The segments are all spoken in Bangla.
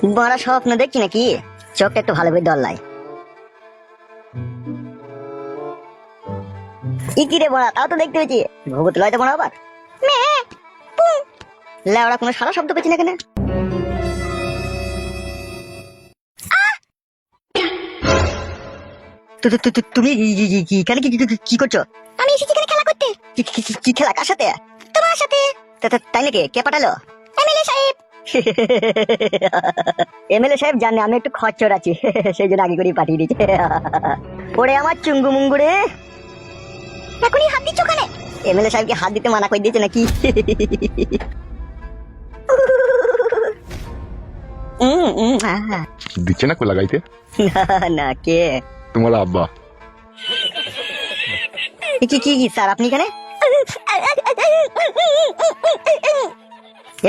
বড় স্বপ্ন দেখছি নাকি? চোখটা একটু ভালো করে দল্লাই। কি রে বড়া, তাও তো দেখতে পেয়েছি। ভূত লয় তো বড়া আবার। লেওড়া কোনো সারা শব্দ পেয়েছি না কেন? তুমি এখানে কি করছো? আমি এসেছি এখানে খেলা করতে। কি খেলা? কার সাথে? তোমার সাথে। তাই নাকি? কে পাঠালো? এমএলএ সাহেব। এমএলএ সাহেব জানে আমি একটু খচ্চর আছি, সেই জন্য আগে করে পাঠিয়ে দিয়েছে। ওরে আমার চুঙ্গু মুঙ্গু রে, এখনই হাত দিচ্ছ ওখানে? এমএলএ সাহেবকে হাত দিতে মানা করে দিয়েছে নাকি? দিচ্ছে না কো লাগাইতে? না কে? তোমার আব্বা। কি স্যার আপনি এখানে?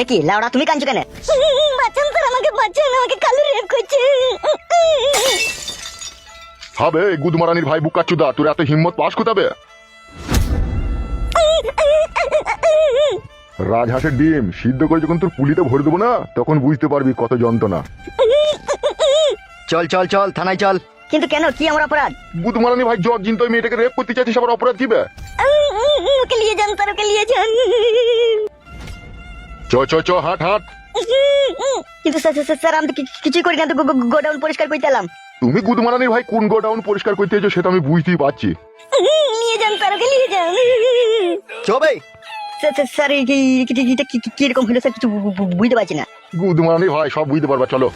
কি লাউড়া, তুমি কাঁদছো কেন? বাঁচান স্যার, আমাকে বাঁচান, আমাকে কালু রেপ করছে। হবে গুদমারানির ভাই বুকাচুদা, তোর এত হিম্মত পাস কোথাবে? রাজহাঁসের ডিম সিদ্ধ করে যখন তোর পুলিতে ভরে দেবো না, তখন বুঝতে পারবি কত যন্ত্রণা। চল চল চল থানায় চল। কিন্তু কেন, কি আমার অপরাধ? গুদমারানি ভাই জজ জিন তো মেয়েটাকে রেপ করতে চাইছিস, আবার অপরাধ কিবে? ওকে নিয়ে যান স্যার, ওকে নিয়ে যান। চ চ চ হাট হাট। কিন্তু স্যার আমি তো কিছুই করি না, তো গোডাউন পরিষ্কার করতে এলাম। তুমি গুদমারানির ভাই কোন গোডাউন পরিষ্কার করতে এসেছো সেটা আমি বুঝতেই পারছি। নিয়ে যান স্যার, ওকে নিয়ে যান। চবে স্যার কিরকম হলো স্যার, কিছু বুঝতে পারছি না। গুদমারানি ভাই সব বুঝতে পারবা, চলো।